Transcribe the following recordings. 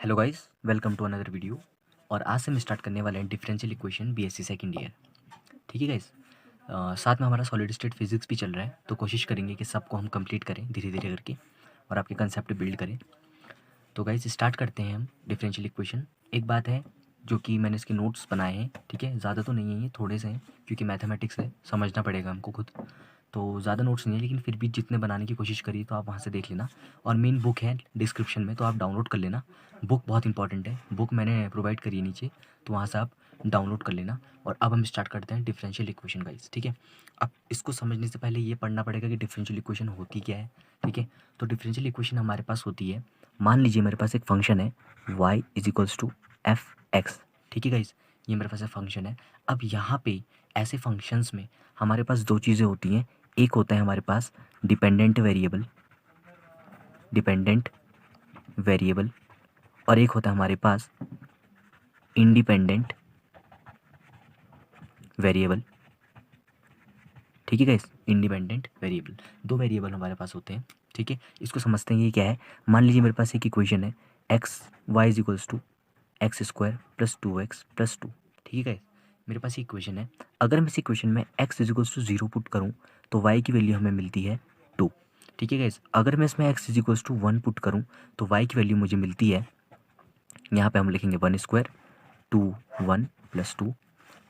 Hello guys, welcome to another video. और आज से हम स्टार्ट करने वाले हैं differential equation BSc second year. ठीक है गाइस, साथ में हमारा सॉलिड स्टेट फिजिक्स भी चल रहा है, तो कोशिश करेंगे कि सबको हम कंप्लीट करें धीरे धीरे करके और आपके कंसेप्ट बिल्ड करें। तो गाइस स्टार्ट करते हैं हम डिफरेंशियल इक्वेशन। एक बात है जो कि मैंने इसके नोट्स बनाए हैं, ठीक है, ज़्यादा तो नहीं है, ये थोड़े से हैं क्योंकि मैथमेटिक्स है, समझना पड़ेगा हमको खुद। तो ज़्यादा नोट्स नहीं है, लेकिन फिर भी जितने बनाने की कोशिश करिए तो आप वहाँ से देख लेना। और मेन बुक है डिस्क्रिप्शन में, तो आप डाउनलोड कर लेना। बुक बहुत इंपॉर्टेंट है, बुक मैंने प्रोवाइड करी है नीचे, तो वहाँ से आप डाउनलोड कर लेना। और अब हम स्टार्ट करते हैं डिफरेंशियल इक्वेशन गाइस। ठीक है, अब इसको समझने से पहले ये पढ़ना पड़ेगा कि डिफरेंशियल इक्वेशन होती क्या है। ठीक है, तो डिफरेंशियल इक्वेशन हमारे पास होती है, मान लीजिए मेरे पास एक फंक्शन है y is equals to F X. ठीक है गाइस, ये मेरे पास एक फंक्शन है। अब यहाँ पे ऐसे फंक्शंस में हमारे पास दो चीज़ें होती हैं। एक होता है हमारे पास डिपेंडेंट वेरिएबल और एक होता है हमारे पास इंडिपेंडेंट वेरिएबल। ठीक है गाइस, इंडिपेंडेंट वेरिएबल, दो वेरिएबल हमारे पास होते हैं। ठीक है, इसको समझते हैं ये क्या है। मान लीजिए मेरे पास एक इक्वेशन है X Y is equals to X square plus 2x plus 2। ठीक है, मेरे पास ये इक्वेशन है। अगर मैं इस इक्वेशन में x is equals to 0 put करूँ तो y की वैल्यू हमें मिलती है 2। ठीक है गाइस, अगर मैं इसमें x is equals to 1 put करूँ तो y की वैल्यू मुझे मिलती है, यहाँ पे हम लिखेंगे 1 स्क्वायर 2 1 प्लस 2,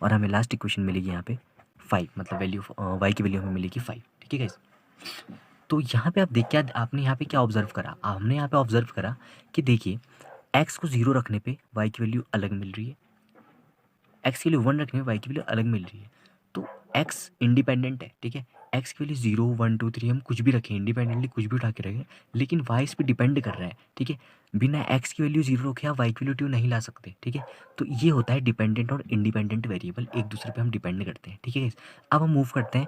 और हमें लास्ट इक्वेशन मिलेगी यहाँ पे 5, मतलब वैल्यू y की वैल्यू हमें मिलेगी 5। ठीक है गाइस, तो यहाँ पे आप देख क्या, आपने यहाँ पे क्या ऑब्जर्व करा, हमने यहाँ पे ऑब्जर्व करा कि देखिए x को 0 रखने पे y की वैल्यू अलग मिल रही है, एक्स की वैल्यू 1 रखने में वाई की वैल्यू अलग मिल रही है। तो एक्स इंडिपेंडेंट है। ठीक है, एक्स की वैल्यू 0 1 2 3 हम कुछ भी रखें, इंडिपेंडेंटली कुछ भी उठा के रखें, लेकिन वाई इस पर डिपेंड कर रहा है। ठीक है, बिना एक्स की वैल्यू 0 रखे आप वाई की वैल्यू 2 नहीं ला सकते। ठीक है, तो ये होता है डिपेंडेंट और इंडिपेंडेंट वेरिएबल, एक दूसरे पे हम डिपेंड करते हैं। ठीक है गाइस, अब हम मूव करते हैं।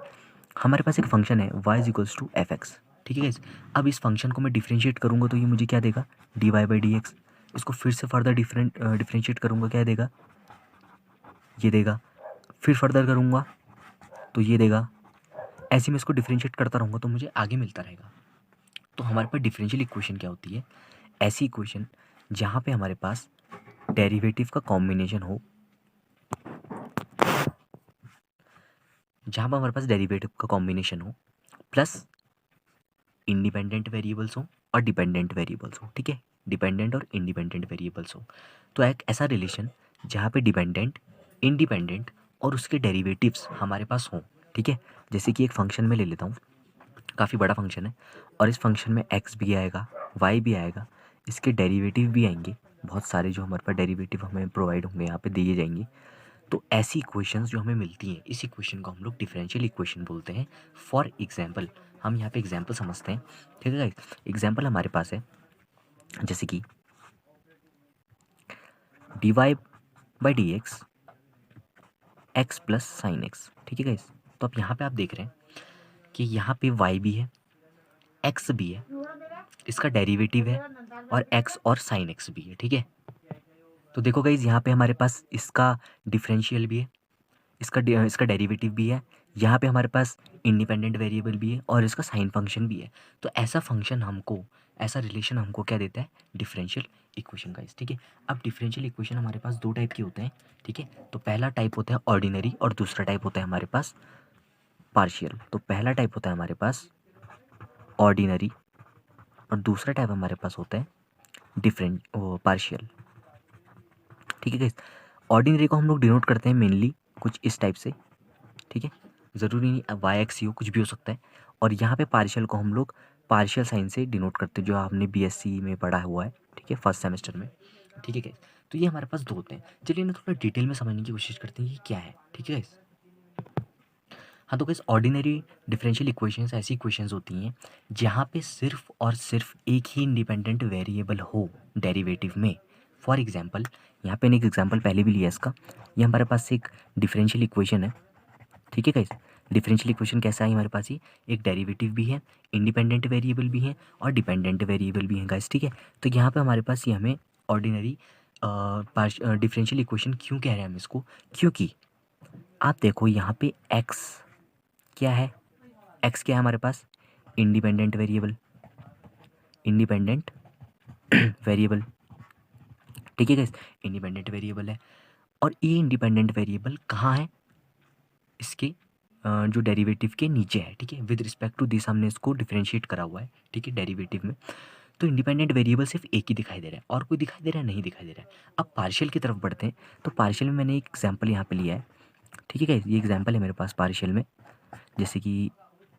हमारे पास एक फंक्शन है Y is equals to F X. ठीक है गाइस, अब इस फंक्शन को मैं डिफ्रेंशिएट करूँगा तो ये मुझे क्या देगा, D Y by D X. इसको फिर से फर्दर डिफ्रेंशिएट करूँगा, क्या देगा, ये देगा। फिर फर्दर करूँगा तो ये देगा। ऐसे में इसको डिफरेंशिएट करता रहूँगा तो मुझे आगे मिलता रहेगा। तो हमारे पास डिफरेंशियल इक्वेशन क्या होती है, ऐसी इक्वेशन जहाँ पे हमारे पास डेरिवेटिव का कॉम्बिनेशन हो, जहाँ पर हमारे पास डेरिवेटिव का कॉम्बिनेशन हो प्लस इंडिपेंडेंट वेरिएबल्स हो और डिपेंडेंट वेरिएबल्स हो। ठीक है, डिपेंडेंट और इंडिपेंडेंट वेरिएबल्स हो। तो एक ऐसा रिलेशन जहाँ पे डिपेंडेंट, इंडिपेंडेंट और उसके डेरिवेटिव्स हमारे पास हों। ठीक है, जैसे कि एक फंक्शन में ले लेता हूँ, काफ़ी बड़ा फंक्शन है और इस फंक्शन में x भी आएगा, y भी आएगा, इसके डेरिवेटिव भी आएंगे बहुत सारे, जो हमारे पास डेरिवेटिव हमें प्रोवाइड होंगे, यहाँ पे दिए जाएंगे। तो ऐसी इक्वेशंस जो हमें मिलती हैं, इस इक्वेशन को हम लोग डिफरेंशियल इक्वेशन बोलते हैं। फॉर एग्जांपल, हम यहाँ पे एग्जांपल समझते हैं। ठीक है गाइस, एग्जांपल हमारे पास है जैसे कि D Y by D X X plus sine X. ठीक है गाइस, तो अब यहाँ पे आप देख रहे हैं कि यहाँ पे y भी है, x भी है, इसका डेरिवेटिव है और x और साइन x भी है। ठीक है, तो देखो गाइज यहाँ पे हमारे पास इसका डिफरेंशियल भी है, इसका डेरिवेटिव भी है, यहाँ पे हमारे पास इंडिपेंडेंट वेरिएबल भी है और इसका साइन फंक्शन भी है। तो ऐसा फंक्शन हमको, ऐसा रिलेशन हमको क्या देता है, डिफरेंशियल इक्वेशन गाइज। ठीक है, अब डिफरेंशियल इक्वेशन हमारे पास दो टाइप के होते हैं। ठीक है, तो पहला टाइप होता है ऑर्डिनरी और दूसरा टाइप होता है हमारे पास पार्शियल। तो पहला टाइप होता है हमारे पास ऑर्डिनरी और दूसरा टाइप हमारे पास होता है पार्शियल। ठीक है गाइस, ऑर्डिनरी को हम लोग डिनोट करते हैं मेनली कुछ इस टाइप से। ठीक है, ज़रूरी नहीं वाई एक्स हो, कुछ भी हो सकता है। और यहाँ पे पार्शियल को हम लोग पार्शियल साइन से डिनोट करते हैं, जो आपने बीएससी में पढ़ा हुआ है। ठीक है, फर्स्ट सेमेस्टर में। ठीक है गाइस, तो ये हमारे पास दो होते हैं। चलिए ना थोड़ा डिटेल में समझने की कोशिश करते हैं ये क्या है। ठीक है गाइस, हाँ तो गाइस ऑर्डिनरी डिफरेंशियल इक्वेशंस ऐसी इक्वेशंस होती हैं जहाँ पे सिर्फ और सिर्फ एक ही इंडिपेंडेंट वेरिएबल हो डेरिवेटिव में। फॉर एग्जांपल, यहाँ पे एक एग्जांपल पहले भी लिया इसका, ये हमारे पास एक डिफरेंशियल इक्वेशन है। ठीक है गाइस, डिफरेंशियल इक्वेशन कैसा है, हमारे पास ही एक डेरिवेटिव भी है, इंडिपेंडेंट वेरिएबल भी है और डिपेंडेंट वेरिएबल भी है गाइस। ठीक है, तो यहाँ पे हमारे पास ये हमें ऑर्डिनरी डिफरेंशियल इक्वेशन क्यों कह रहे हैं हम इसको, क्योंकि आप देखो यहाँ पे एक्स क्या है, एक्स क्या है हमारे पास, इंडिपेंडेंट वेरिएबल, इंडिपेंडेंट वेरिएबल। ठीक है गाइस, इंडिपेंडेंट वेरिएबल है। और ये इंडिपेंडेंट वेरिएबल कहाँ है, इसके जो डेरिवेटिव के नीचे है, ठीक है, विद रिस्पेक्ट टू दिस हमने इसको डिफरेंशिएट करा हुआ है, ठीक है, डेरिवेटिव में। तो इंडिपेंडेंट वेरिएबल सिर्फ एक ही दिखाई दे रहा है, और कोई दिखाई दे रहा है नहीं दिखाई दे रहा है। अब पार्शियल की तरफ बढ़ते हैं। तो पार्शियल में मैंने एक एग्जांपल यहाँ पे लिया है, ठीक है गाइस, ये एग्जांपल है मेरे पास पार्शियल में। जैसे कि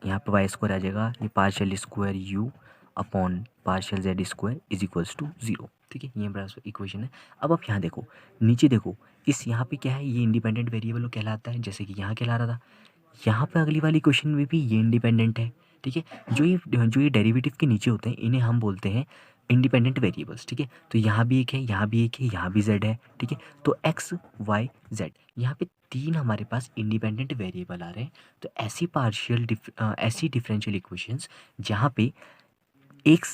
यहाँ पे वाई स्क्वायर आ जाएगा, ये partial square U upon partial Z square is equals to 0, ठीक है, ये मेरा इक्वेशन है। अब आप यहाँ देखो, नीचे देखो, इस यहाँ पे क्या है, ये इंडिपेंडेंट वेरिएबल कहलाता है, जैसे कि यहाँ कहला रहा था। यहाँ पे अगली वाली क्वेश्चन में भी ये इंडिपेंडेंट है, ठीक है। जो ये डेरिवेटिव के नीचे होते हैं इन्हें हम बोलते हैं इंडिपेंडेंट वेरिएबल्स, ठीक है। तो यहाँ भी एक है, यहाँ भी एक है, यहाँ भी जेड है, ठीक है। तो एक्स वाई जेड, यहाँ पे 3 हमारे पास इंडिपेंडेंट वेरिएबल आ रहे हैं। तो ऐसी डिफरेंशियल इक्वेशंस जहाँ पे एक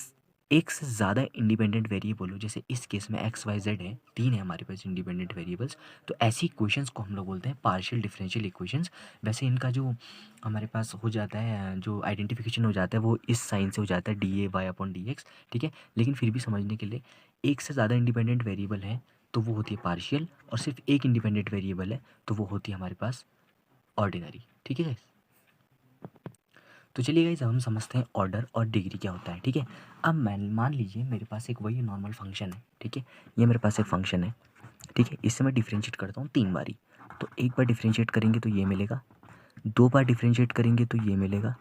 एक से ज़्यादा इंडिपेंडेंट वेरिएबल हो, जैसे इस केस में एक्स वाई जेड है, 3 है हमारे पास इंडिपेंडेंट वेरिएबल्स, तो ऐसी इक्वेशंस को हम लोग बोलते हैं पार्शियल डिफरेंशियल इक्वेशंस। वैसे इनका जो हमारे पास हो जाता है, जो आइडेंटिफिकेशन हो जाता है, वो इस साइन से हो जाता है, D A Y upon D X, ठीक है। लेकिन फिर भी समझने के लिए, एक से ज़्यादा इंडिपेंडेंट वेरिएबल है तो वो होती है पार्शियल, और सिर्फ एक इंडिपेंडेंट वेरिएबल है तो वो होती है हमारे पास ऑर्डिनरी, ठीक है गाइस। तो चलिए गाइस, अब हम समझते हैं ऑर्डर और डिग्री क्या होता है, ठीक है। अब मान लीजिए मेरे पास एक वही नॉर्मल फंक्शन है, ठीक है, ये मेरे पास एक फंक्शन है, ठीक है। इससे मैं डिफ्रेंशिएट करता हूँ 3 बारी। तो एक बार डिफ्रेंशिएट करेंगे तो ये मिलेगा, 2 बार डिफ्रेंशिएट करेंगे तो ये मिलेगा,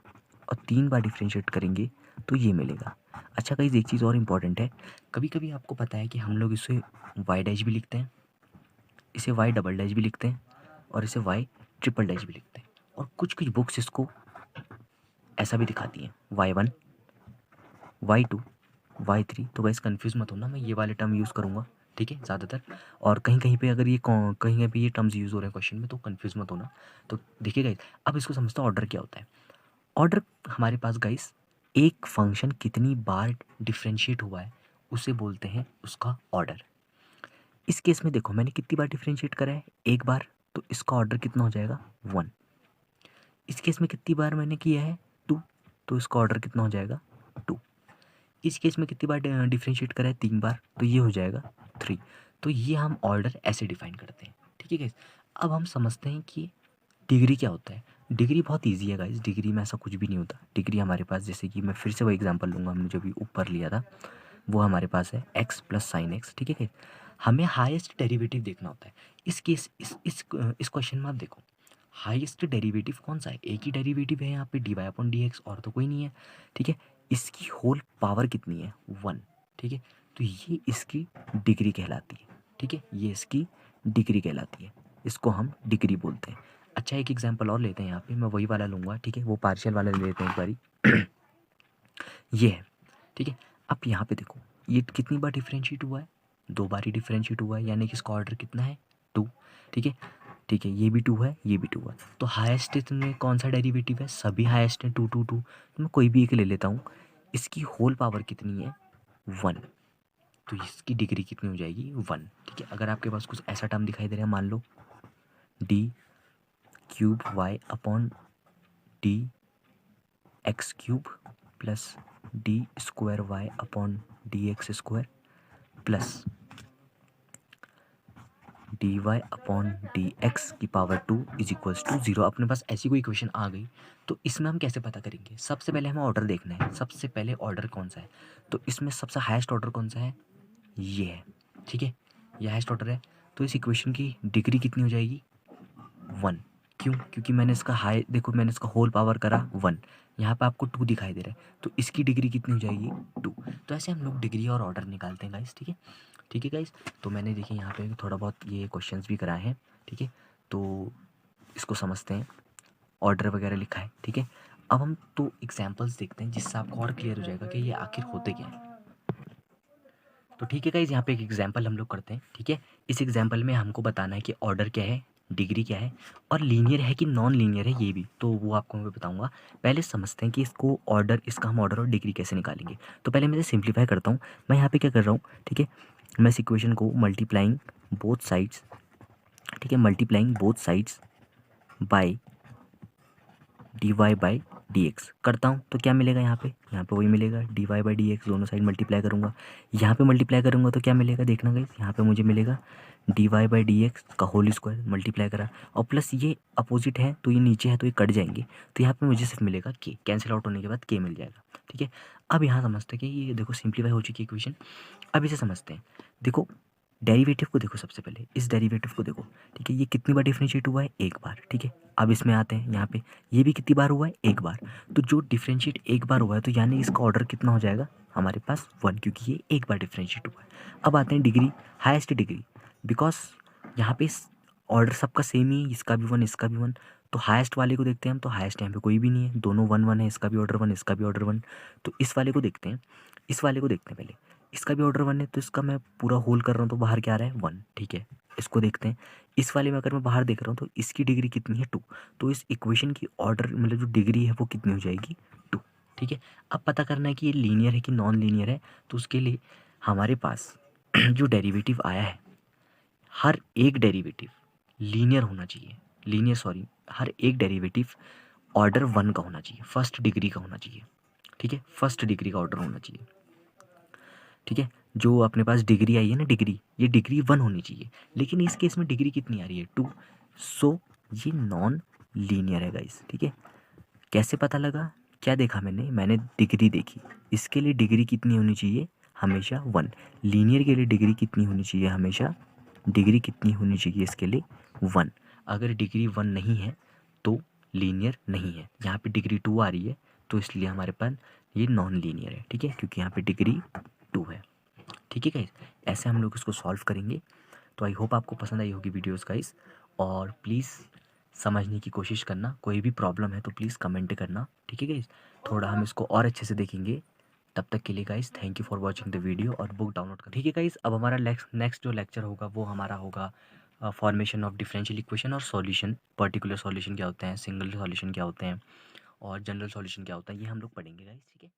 और 3 बार डिफ्रेंशिएट करेंगे तो ये मिलेगा। अच्छा गाइस, एक चीज़ और इम्पॉर्टेंट है, कभी कभी आपको पता है कि हम लोग इसे वाई डैश भी लिखते हैं, इसे वाई डबल डैश भी लिखते हैं, और इसे वाई ट्रिपल डैश भी लिखते हैं, और कुछ कुछ बुक्स इसको ऐसा भी दिखाती हैं, y1 y2 y3। तो गाइस कंफ्यूज मत होना, मैं ये वाले टर्म यूज़ करूँगा, ठीक है, ज़्यादातर। और कहीं कहीं पे अगर ये कहीं पे ये टर्म्स यूज़ हो रहे हैं क्वेश्चन में, तो कंफ्यूज मत होना। तो देखिए गाइस, अब इसको समझते हैं ऑर्डर क्या होता है। ऑर्डर हमारे पास गाइस, एक फंक्शन कितनी बार डिफ्रेंशिएट हुआ है उसे बोलते हैं उसका ऑर्डर। इस केस में देखो, मैंने कितनी बार डिफ्रेंशिएट करा है, एक बार, तो इसका ऑर्डर कितना हो जाएगा 1। इस केस में कितनी बार मैंने किया है 2, तो इसका ऑर्डर कितना हो जाएगा 2। इस केस में कितनी बार डिफ्रेंशिएट करा है 3 बार, तो ये हो जाएगा 3। तो ये हम ऑर्डर ऐसे डिफाइन करते हैं, ठीक है गाइस। अब हम समझते हैं कि डिग्री क्या होता है। डिग्री बहुत ईजी है गाइस, डिग्री में ऐसा कुछ भी नहीं होता। डिग्री हमारे पास, जैसे कि मैं फिर से वही एग्जांपल लूँगा, हमने जो भी ऊपर लिया था वो हमारे पास है एक्स प्लस साइन एक्स, ठीक है गाइस। हमें हाईएस्ट डेरिवेटिव देखना होता है। इस केस इस क्वेश्चन में आप देखो, हाईएस्ट डेरिवेटिव कौन सा है, एक ही डेरिवेटिव है यहाँ पे, D Y upon D X, और तो कोई नहीं है, ठीक है। इसकी होल पावर कितनी है 1, ठीक है। तो ये इसकी डिग्री कहलाती है, ठीक है, ये इसकी डिग्री कहलाती है, इसको हम डिग्री बोलते हैं। अच्छा, एक एग्जांपल और लेते हैं, यहाँ पे मैं वही वाला लूँगा, ठीक है, वो पार्शियल वाला ले लेते हैं एक बारी। ये है, ठीक है। अब यहाँ पे देखो, ये कितनी बार डिफ्रेंशिएट हुआ है, 2 बार ही डिफ्रेंशिएट हुआ है, यानी कि इसका ऑर्डर कितना है 2, ठीक है। ठीक है, ये भी 2 है, ये भी 2 है। तो हाईएस्ट इसमें कौन सा डेरिवेटिव है, सभी हाईएस्ट है 2 2 2, तो मैं कोई भी एक ले लेता हूँ। इसकी होल पावर कितनी है 1, तो इसकी डिग्री कितनी हो जाएगी 1, ठीक है। अगर आपके पास कुछ ऐसा टर्म दिखाई दे रहा है, मान लो d cube y upon D x cube plus d square y upon D x square plus d Y upon D x की पावर 2 इज इक्वल्स टू 0। अपने पास ऐसी कोई इक्वेशन आ गई, तो इसमें हम कैसे पता करेंगे। सबसे पहले हमें ऑर्डर देखना है, सबसे पहले ऑर्डर कौन सा है। तो इसमें सबसे हाईएस्ट ऑर्डर कौन सा है, ये है, ठीक है, ये हाईएस्ट ऑर्डर है। तो इस इक्वेशन की डिग्री कितनी हो जाएगी 1। क्यों, क्योंकि मैंने इसका देखो, मैंने इसका होल पावर करा 1, यहाँ पे आपको 2 दिखाई दे रहा है, तो इसकी डिग्री कितनी हो जाएगी 2। तो ऐसे हम लोग डिग्री और ऑर्डर निकालते हैं गाइस, ठीक है, ठीक है गाइस। तो मैंने देखिए यहाँ पे थोड़ा बहुत ये क्वेश्चंस भी कराए हैं, ठीक है। तो इसको समझते हैं, ऑर्डर वगैरह लिखा है, ठीक है। अब हम तो एग्जांपल्स देखते हैं, जिससे आपको और क्लियर हो जाएगा कि ये आखिर होते क्या है। तो ठीक है गाइस, यहाँ पे एक एग्जांपल हम लोग करते हैं, ठीक है। इस एग्जांपल में हमको बताना है कि ऑर्डर क्या है, डिग्री क्या है, और लीनियर है कि नॉन लीनियर है, ये भी तो वो आपको मैं बताऊंगा। पहले समझते हैं कि इसको ऑर्डर, इसका हम ऑर्डर और डिग्री कैसे निकालेंगे। तो पहले मैं सिंप्लीफाई करता हूँ। मैं यहाँ पे क्या कर रहा हूँ, ठीक है, मैं इस इक्वेशन को मल्टीप्लाइंग बोथ साइड्स, ठीक है, multiplying both sides by dy by D X करता हूँ तो क्या मिलेगा यहाँ पे वही मिलेगा D Y by D X, दोनों साइड मल्टीप्लाई करूँगा। यहाँ पे मल्टीप्लाई करूँगा तो क्या मिलेगा देखना गाइस, यहाँ पे मुझे मिलेगा D Y by D X का होल स्क्वायर मल्टीप्लाई करा, और प्लस ये अपोजिट है तो ये नीचे है तो ये कट जाएंगे, तो यहाँ पे मुझे सिर्फ मिलेगा के, कैंसिल आउट होने के बाद के मिल जाएगा। ठीक है, अब यहाँ समझते हैं कि ये देखो सिंप्लीफाई हो चुकी है इक्वेशन। अब इसे समझते हैं, देखो डेरिवेटिव को देखो, सबसे पहले इस डेरिवेटिव को देखो। ठीक है, ये कितनी बार डिफरेंशिएट हुआ है, एक बार। ठीक है, अब इसमें आते हैं यहाँ पे, ये भी कितनी बार हुआ है, एक बार। तो जो डिफरेंशिएट एक बार हुआ है तो यानी इसका ऑर्डर कितना हो जाएगा हमारे पास 1, क्योंकि ये एक बार डिफरेंशिएट हुआ है। अब आते हैं डिग्री, हाईएस्ट डिग्री, बिकॉज यहाँ पे ऑर्डर सबका सेम ही है, इसका भी 1 इसका भी 1, तो हाईएस्ट वाले को देखते हैं हम, तो हाईएस्ट यहाँ पे कोई भी नहीं है, दोनों 1 1 है, इसका भी ऑर्डर 1 इसका भी ऑर्डर 1। तो इस वाले को देखते हैं, इस वाले को देखते हैं पहले, इसका भी ऑर्डर 1 है तो इसका मैं पूरा होल कर रहा हूँ तो बाहर क्या आ रहा है 1। ठीक है, इसको देखते हैं, इस वाले में अगर मैं बाहर देख रहा हूँ तो इसकी डिग्री कितनी है 2, तो इस इक्वेशन की ऑर्डर मतलब जो डिग्री है वो कितनी हो जाएगी 2। ठीक है, अब पता करना है कि ये लीनियर है कि नॉन लीनियर है, तो उसके लिए हमारे पास जो डेरिवेटिव आया है, हर एक डेरिवेटिव लीनियर होना चाहिए, हर एक डेरिवेटिव ऑर्डर 1 का होना चाहिए, फर्स्ट डिग्री का होना चाहिए। ठीक है, फर्स्ट डिग्री का ऑर्डर होना चाहिए। ठीक है, जो अपने पास डिग्री आई है ना डिग्री, ये डिग्री 1 होनी चाहिए, लेकिन इस केस में डिग्री कितनी आ रही है 2, सो ये नॉन लीनियर है गाइस। ठीक है, कैसे पता लगा, क्या देखा मैंने डिग्री देखी, इसके लिए डिग्री कितनी होनी चाहिए हमेशा 1, लीनियर के लिए डिग्री कितनी होनी चाहिए हमेशा, डिग्री कितनी होनी चाहिए इसके लिए 1। अगर डिग्री 1 नहीं है तो लीनियर नहीं है, यहाँ पे डिग्री 2 आ रही है तो इसलिए हमारे पास ये नॉन लीनियर है। ठीक है, क्योंकि यहाँ पे डिग्री 2 है। ठीक है गाइस, ऐसे हम लोग इसको सॉल्व करेंगे। तो आई होप आपको पसंद आई होगी वीडियोस गाइस, और प्लीज़ समझने की कोशिश करना, कोई भी प्रॉब्लम है तो प्लीज़ कमेंट करना। ठीक है गाइस, थोड़ा हम इसको और अच्छे से देखेंगे। तब तक के लिए guys thank you for watching the video, और बुक डाउनलोड कर। ठीक है गाइस, अब हमारा नेक्स्ट जो लेक्चर होगा वो हमारा होगा फॉर्मेशन ऑफ डिफरेंशियल इक्वेशन और सॉल्यूशन, पर्टिकुलर सॉल्यूशन क्या होते हैं, सिंगल सॉल्यूशन क्या होते हैं, और जनरल सॉल्यूशन क्या होता है, ये हम लोग पढ़ेंगे गाइस। ठीक है।